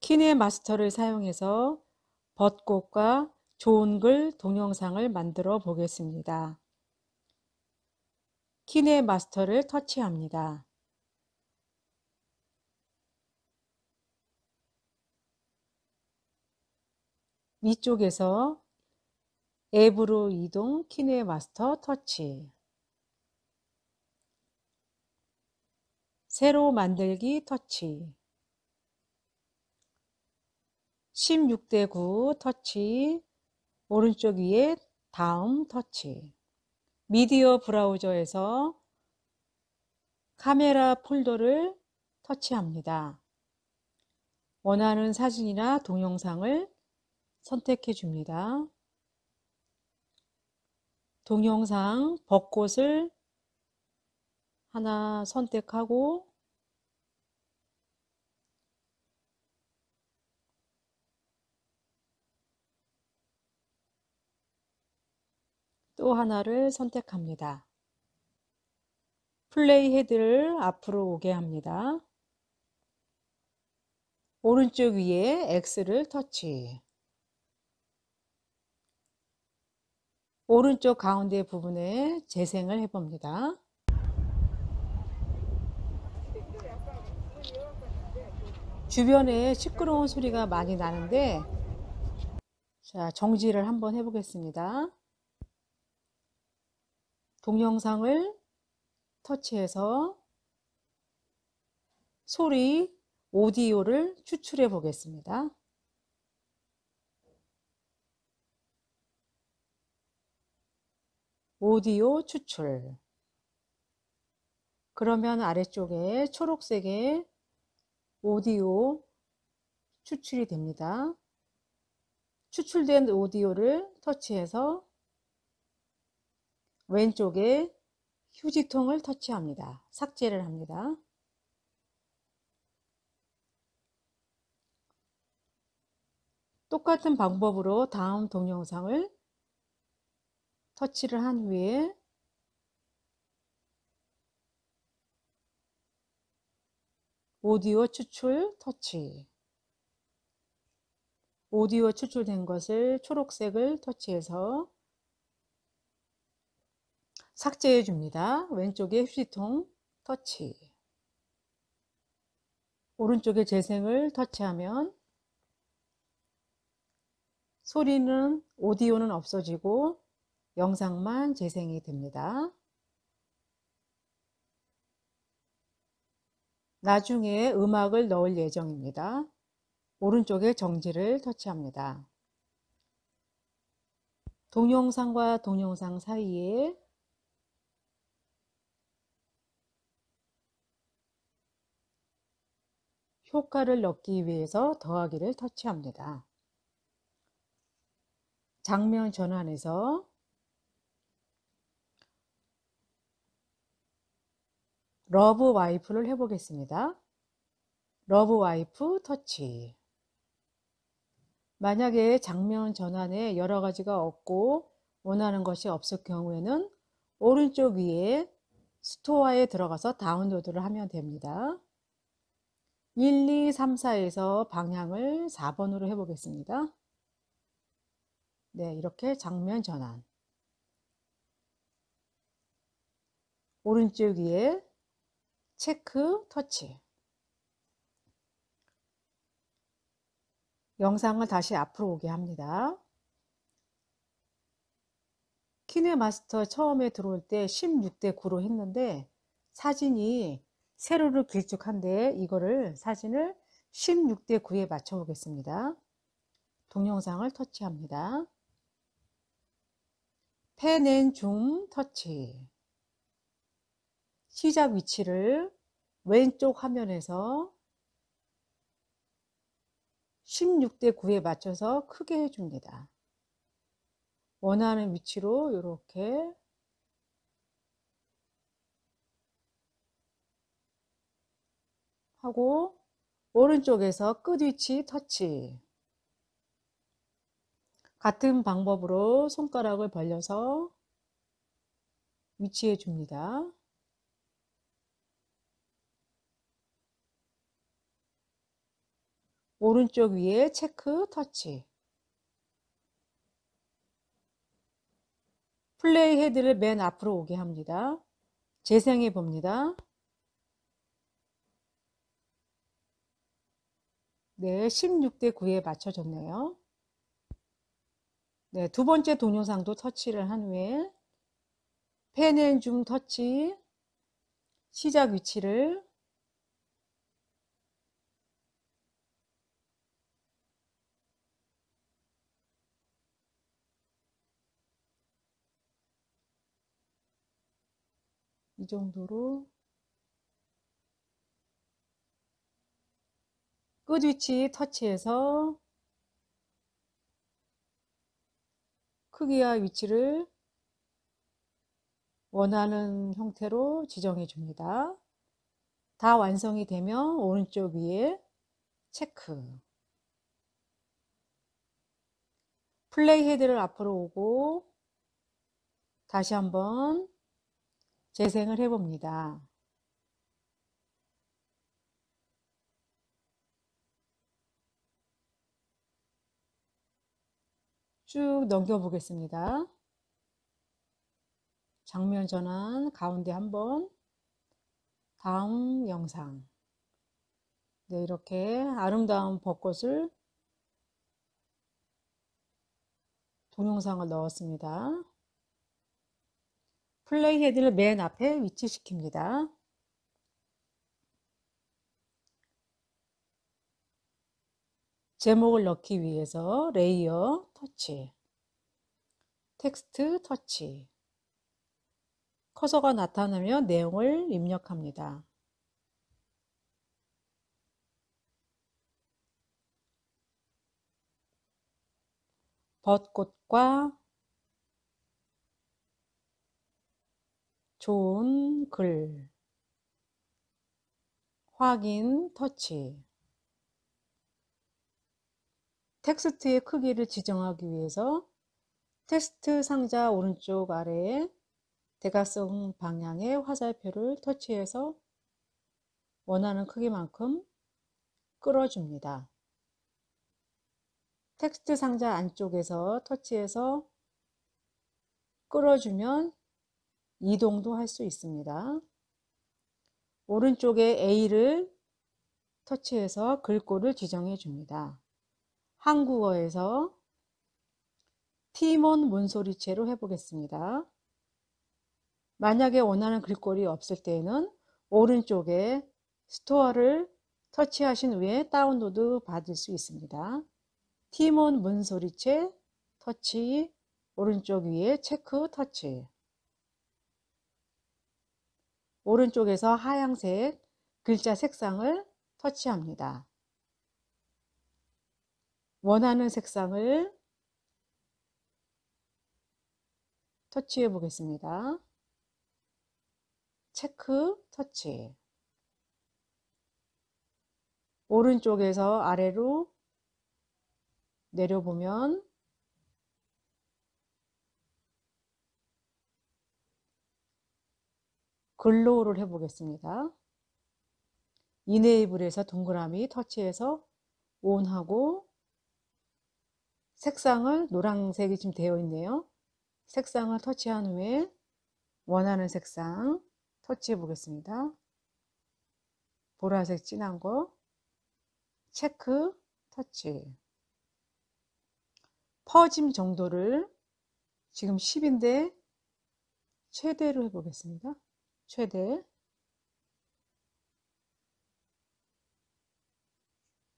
키네마스터를 사용해서 벚꽃과 좋은 글 동영상을 만들어 보겠습니다. 키네마스터를 터치합니다. 위쪽에서 앱으로 이동 키네마스터 터치, 새로 만들기 터치, 16대 9 터치, 오른쪽 위에 다음 터치, 미디어 브라우저에서 카메라 폴더를 터치합니다. 원하는 사진이나 동영상을 선택해 줍니다. 동영상 벚꽃을 하나 선택하고 또 하나를 선택합니다. 플레이 헤드를 앞으로 오게 합니다. 오른쪽 위에 X를 터치, 오른쪽 가운데 부분에 재생을 해봅니다. 주변에 시끄러운 소리가 많이 나는데, 자, 정지를 한번 해보겠습니다. 동영상을 터치해서 소리, 오디오를 추출해 보겠습니다. 오디오 추출. 그러면 아래쪽에 초록색의 오디오 추출이 됩니다. 추출된 오디오를 터치해서 왼쪽에 휴지통을 터치합니다. 삭제를 합니다. 똑같은 방법으로 다음 동영상을 터치를 한 후에 오디오 추출 터치, 오디오 추출된 것을 초록색을 터치해서 삭제해 줍니다. 왼쪽에 휴지통 터치, 오른쪽에 재생을 터치하면 소리는, 오디오는 없어지고 영상만 재생이 됩니다. 나중에 음악을 넣을 예정입니다. 오른쪽에 정지를 터치합니다. 동영상과 동영상 사이에 효과를 넣기 위해서 더하기를 터치합니다. 장면 전환해서 러브 와이프를 해보겠습니다. 러브 와이프 터치. 만약에 장면 전환에 여러 가지가 없고 원하는 것이 없을 경우에는 오른쪽 위에 스토어에 들어가서 다운로드를 하면 됩니다. 1, 2, 3, 4에서 방향을 4번으로 해보겠습니다. 네, 이렇게 장면 전환. 오른쪽 위에 체크 터치. 영상을 다시 앞으로 오게 합니다. 키네마스터 처음에 들어올 때 16대 9로 했는데 사진이 세로로 길쭉한데 이거를 사진을 16대 9에 맞춰 보겠습니다. 동영상을 터치합니다. 펜 앤 줌 터치. 시작 위치를 왼쪽 화면에서 16대 9에 맞춰서 크게 해줍니다. 원하는 위치로 이렇게 하고 오른쪽에서 끝 위치 터치. 같은 방법으로 손가락을 벌려서 위치해 줍니다. 오른쪽 위에 체크 터치. 플레이 헤드를 맨 앞으로 오게 합니다. 재생해 봅니다. 네, 16대 9에 맞춰졌네요. 네, 두 번째 동영상도 터치를 한 후에 펜 앤 줌 터치, 시작 위치를 이 정도로 끝 위치 터치해서 크기와 위치를 원하는 형태로 지정해 줍니다. 다 완성이 되면 오른쪽 위에 체크. 플레이 헤드를 앞으로 오고 다시 한번 재생을 해 봅니다. 쭉 넘겨 보겠습니다. 장면 전환 가운데 한번, 다음 영상. 네, 이렇게 아름다운 벚꽃을 동영상을 넣었습니다. 플레이 헤드를 맨 앞에 위치시킵니다. 제목을 넣기 위해서 레이어 터치, 텍스트 터치, 커서가 나타나면 내용을 입력합니다. 벚꽃과 좋은 글, 확인 터치. 텍스트의 크기를 지정하기 위해서 텍스트 상자 오른쪽 아래에 대각선 방향의 화살표를 터치해서 원하는 크기만큼 끌어줍니다. 텍스트 상자 안쪽에서 터치해서 끌어주면 이동도 할 수 있습니다. 오른쪽에 A를 터치해서 글꼴을 지정해 줍니다. 한국어에서 티몬 문소리체로 해보겠습니다. 만약에 원하는 글꼴이 없을 때에는 오른쪽에 스토어를 터치하신 후에 다운로드 받을 수 있습니다. 티몬 문소리체 터치, 오른쪽 위에 체크 터치. 오른쪽에서 하얀색 글자 색상을 터치합니다. 원하는 색상을 터치해 보겠습니다. 체크 터치. 오른쪽에서 아래로 내려보면 글로우를 해보겠습니다. 이네이블에서 동그라미 터치해서 ON하고 색상을 노란색이 지금 되어 있네요. 색상을 터치한 후에 원하는 색상 터치해 보겠습니다. 보라색 진한 거 체크 터치. 퍼짐 정도를 지금 10인데 최대로 해보겠습니다. 최대.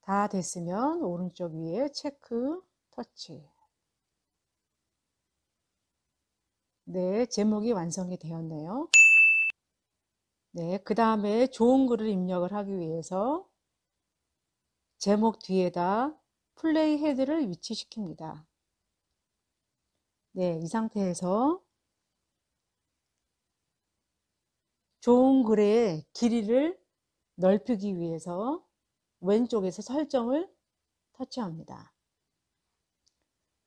다 됐으면 오른쪽 위에 체크 터치. 네, 제목이 완성이 되었네요. 네, 그 다음에 좋은 글을 입력을 하기 위해서 제목 뒤에다 플레이 헤드를 위치시킵니다. 네, 이 상태에서 좋은 글의 길이를 넓히기 위해서 왼쪽에서 설정을 터치합니다.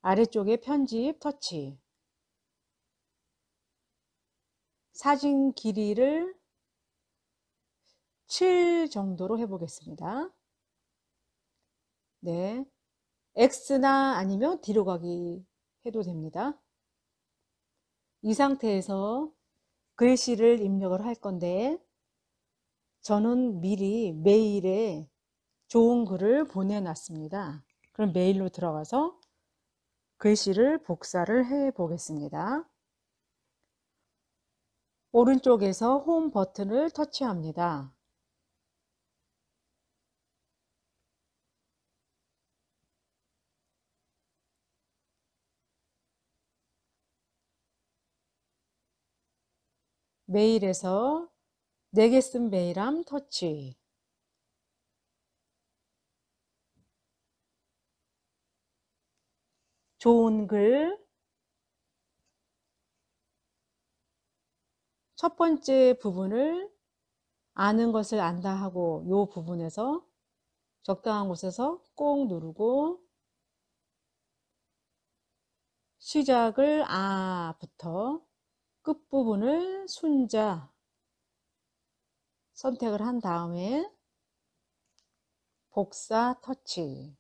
아래쪽에 편집 터치. 사진 길이를 7 정도로 해보겠습니다. 네. X나 아니면 뒤로 가기 해도 됩니다. 이 상태에서 글씨를 입력을 할 건데 저는 미리 메일에 좋은 글을 보내놨습니다. 그럼 메일로 들어가서 글씨를 복사를 해 보겠습니다. 오른쪽에서 홈 버튼을 터치합니다. 메일에서 내게 쓴 메일함 터치. 좋은 글. 첫 번째 부분을 아는 것을 안다 하고 이 부분에서 적당한 곳에서 꼭 누르고 시작을 아부터 끝부분을 순자 선택을 한 다음에 복사 터치.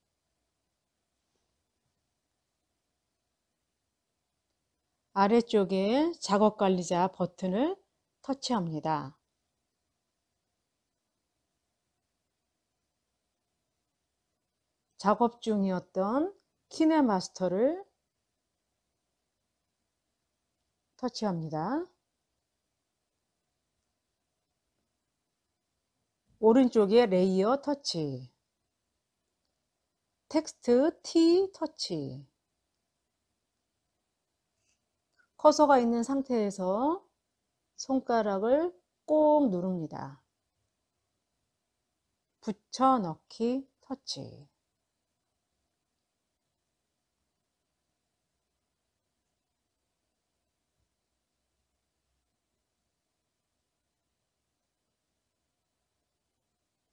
아래쪽에 작업관리자 버튼을 터치합니다. 작업 중이었던 키네마스터를 터치합니다. 오른쪽에 레이어 터치. 텍스트 T 터치. 커서가 있는 상태에서 손가락을 꼭 누릅니다. 붙여넣기 터치.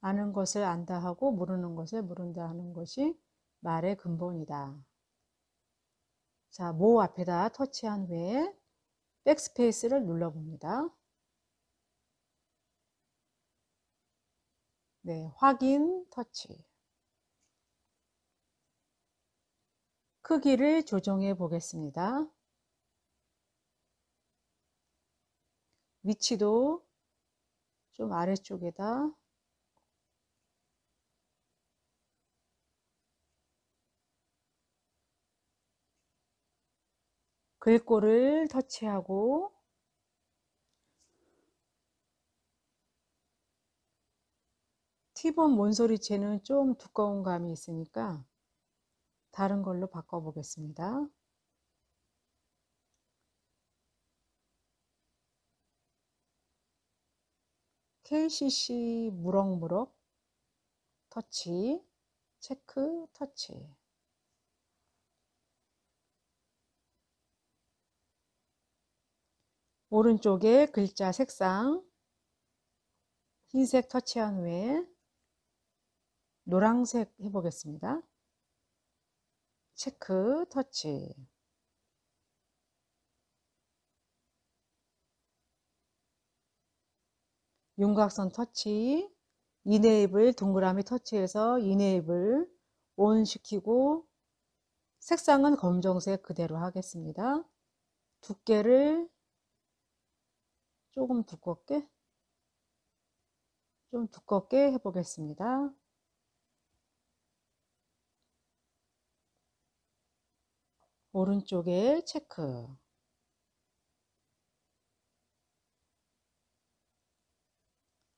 아는 것을 안다 하고 모르는 것을 모른다 하는 것이 말의 근본이다. 자, 모 앞에다 터치한 후에 백스페이스를 눌러봅니다. 네, 확인 터치. 크기를 조정해 보겠습니다. 위치도 좀 아래쪽에다 글꼴을 터치하고 티본 몬소리체는 좀 두꺼운 감이 있으니까 다른 걸로 바꿔 보겠습니다. KCC 무럭무럭 터치, 체크 터치. 오른쪽에 글자 색상 흰색 터치한 후에 노란색 해보겠습니다. 체크 터치. 윤곽선 터치. 이네이블 동그라미 터치해서 이네이블 온 시키고 색상은 검정색 그대로 하겠습니다. 두께를 조금 두껍게 해보겠습니다. 오른쪽에 체크.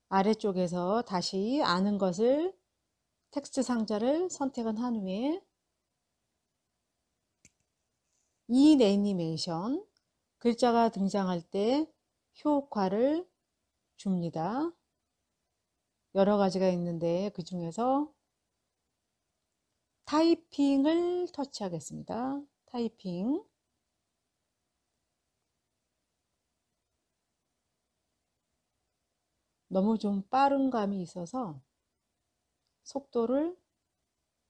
아래쪽에서 다시 아는 것을 텍스트 상자를 선택은 한 후에 인 애니메이션 글자가 등장할 때 효과를 줍니다. 여러 가지가 있는데 그 중에서 타이핑을 터치하겠습니다. 타이핑. 너무 좀 빠른 감이 있어서 속도를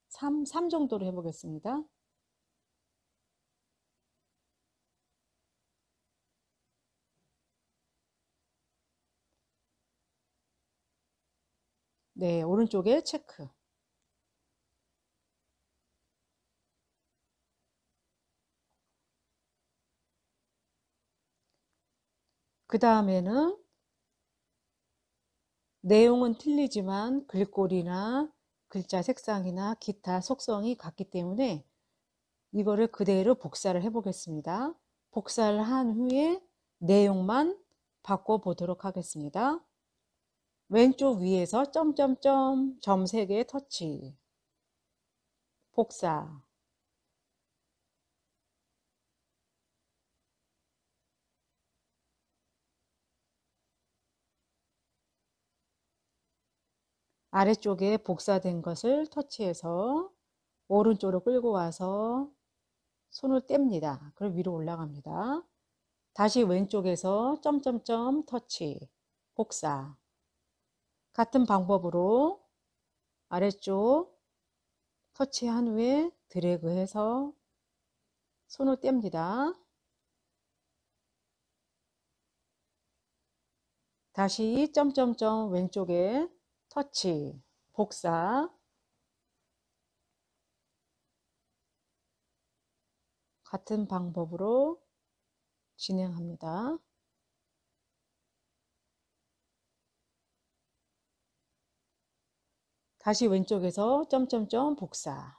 3 정도로 해보겠습니다. 네, 오른쪽에 체크. 그 다음에는 내용은 틀리지만 글꼴이나 글자 색상이나 기타 속성이 같기 때문에 이거를 그대로 복사를 해 보겠습니다. 복사를 한 후에 내용만 바꿔 보도록 하겠습니다. 왼쪽 위에서 점점점 점 3개 터치, 복사, 아래쪽에 복사된 것을 터치해서 오른쪽으로 끌고 와서 손을 뗍니다. 그럼 위로 올라갑니다. 다시 왼쪽에서 점점점 터치, 복사. 같은 방법으로 아래쪽 터치한 후에 드래그해서 손을 뗍니다. 다시 점점점 왼쪽에 터치, 복사. 같은 방법으로 진행합니다. 다시 왼쪽에서 점점점 복사.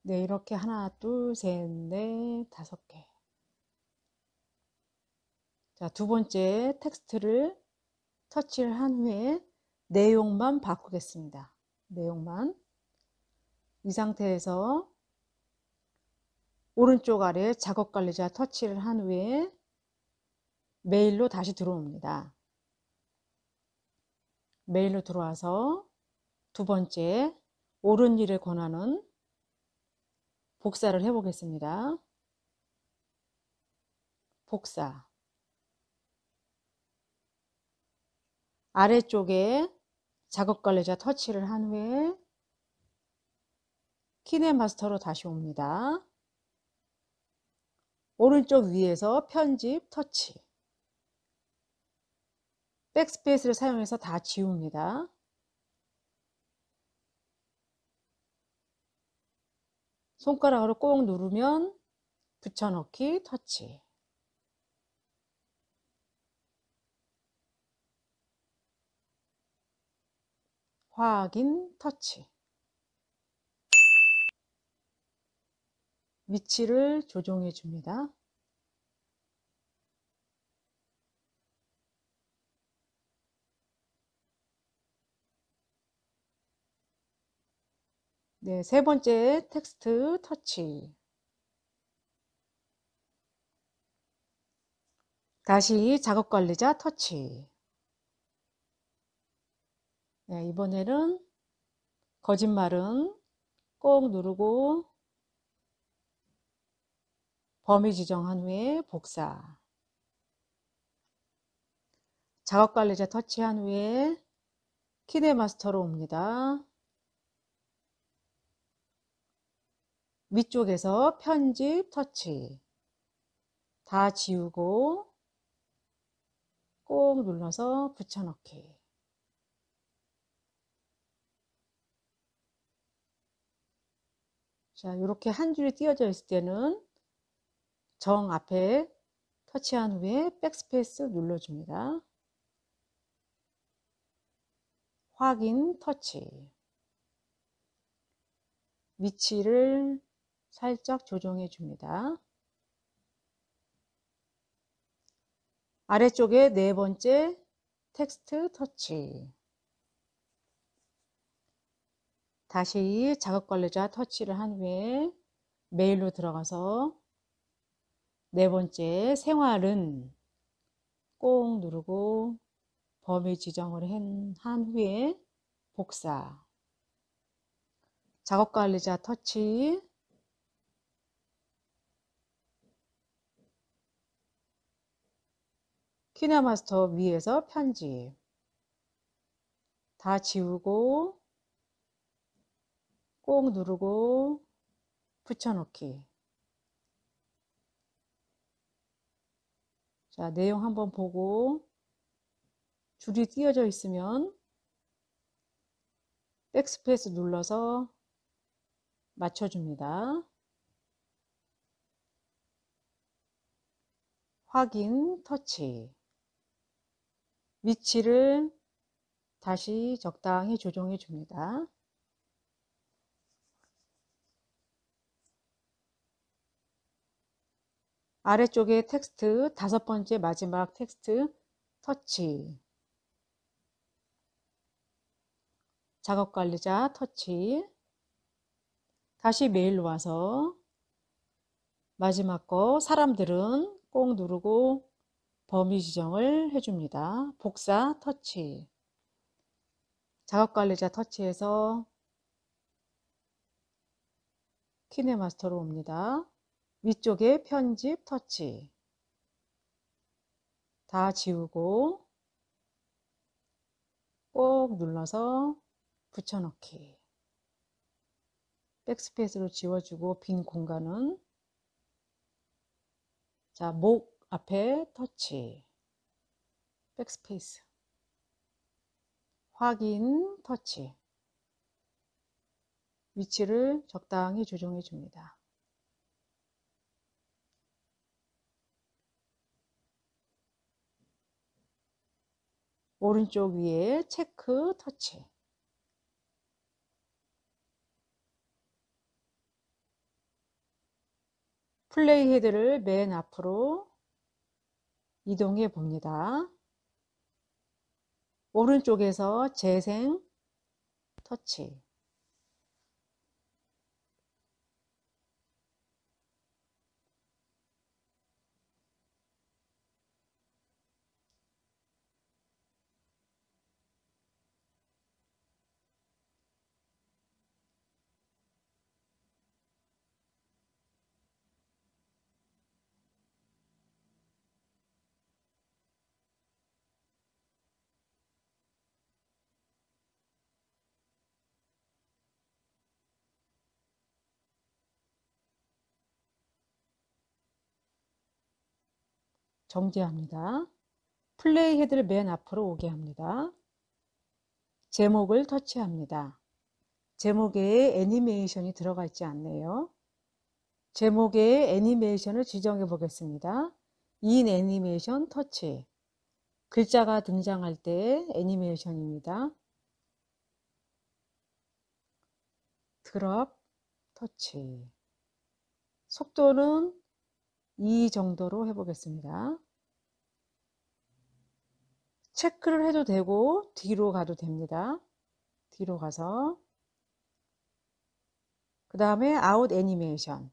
네, 이렇게 하나, 둘, 셋, 넷, 5개. 자, 두 번째 텍스트를 터치를 한 후에 내용만 바꾸겠습니다. 내용만. 이 상태에서 오른쪽 아래 작업 관리자 터치를 한 후에 메일로 다시 들어옵니다. 메일로 들어와서 두 번째 옳은 일에 권한은 복사를 해 보겠습니다. 복사. 아래쪽에 작업 관리자 터치를 한 후에 키네마스터로 다시 옵니다. 오른쪽 위에서 편집 터치. 백스페이스를 사용해서 다 지웁니다. 손가락으로 꼭 누르면 붙여넣기 터치. 확인 터치. 위치를 조정해 줍니다. 네, 세 번째 텍스트 터치. 다시 작업 관리자 터치. 네, 이번에는 거짓말은 꼭 누르고 범위 지정한 후에 복사. 작업 관리자 터치한 후에 키네마스터로 옵니다. 위쪽에서 편집 터치. 다 지우고 꼭 눌러서 붙여넣기. 자, 이렇게 한 줄이 띄어져 있을 때는 정 앞에 터치한 후에 백스페이스 눌러줍니다. 확인 터치. 위치를 살짝 조정해 줍니다. 아래쪽에 네 번째 텍스트 터치. 다시 작업 관리자 터치를 한 후에 메일로 들어가서 네 번째 생활은 꼭 누르고 범위 지정을 한 후에 복사. 작업 관리자 터치. 키네마스터 위에서 편집. 다 지우고 꼭 누르고 붙여넣기. 자, 내용 한번 보고 줄이 띄어져 있으면 백스페이스 눌러서 맞춰줍니다. 확인, 터치. 위치를 다시 적당히 조정해 줍니다. 아래쪽에 텍스트, 5번째 마지막 텍스트, 터치. 작업관리자, 터치. 다시 메일로 와서 마지막 거, 사람들은 꼭 누르고 범위 지정을 해줍니다. 복사, 터치. 작업관리자 터치해서 키네마스터로 옵니다. 위쪽에 편집, 터치. 다 지우고 꼭 눌러서 붙여넣기. 백스페이스로 지워주고 빈 공간은 자, 목 앞에 터치. 백스페이스. 확인, 터치. 위치를 적당히 조정해 줍니다. 오른쪽 위에 체크, 터치. 플레이 헤드를 맨 앞으로 이동해 봅니다. 오른쪽에서 재생, 터치. 정지합니다. 플레이 헤드를 맨 앞으로 오게 합니다. 제목을 터치합니다. 제목에 애니메이션이 들어가 있지 않네요. 제목에 애니메이션을 지정해 보겠습니다. 인 애니메이션 터치. 글자가 등장할 때 애니메이션입니다. 드롭, 터치. 속도는 2 정도로 해보겠습니다. 체크를 해도 되고 뒤로 가도 됩니다. 뒤로 가서 그 다음에 아웃 애니메이션.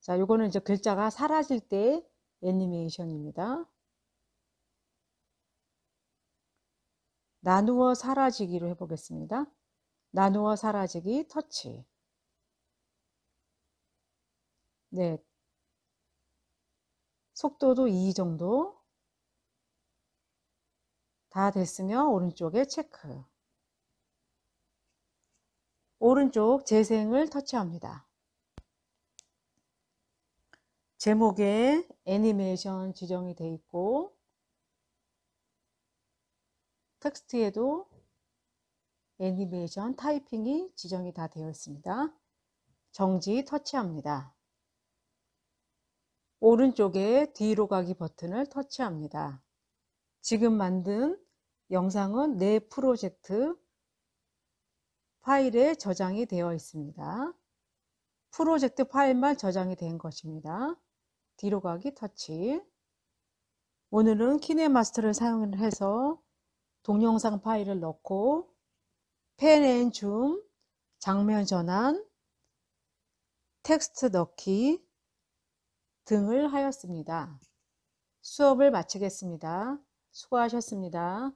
자, 요거는 이제 글자가 사라질 때 애니메이션입니다. 나누어 사라지기로 해보겠습니다. 나누어 사라지기 터치. 네. 속도도 2 정도. 다 됐으면 오른쪽에 체크. 오른쪽 재생을 터치합니다. 제목에 애니메이션 지정이 되어 있고 텍스트에도 애니메이션 타이핑이 지정이 다 되어 있습니다. 정지 터치합니다. 오른쪽에 뒤로 가기 버튼을 터치합니다. 지금 만든 영상은 내 프로젝트 파일에 저장이 되어 있습니다. 프로젝트 파일만 저장이 된 것입니다. 뒤로 가기 터치. 오늘은 키네마스터를 사용해서 동영상 파일을 넣고 펜 앤 줌, 장면 전환, 텍스트 넣기 등을 하였습니다. 수업을 마치겠습니다. 수고하셨습니다.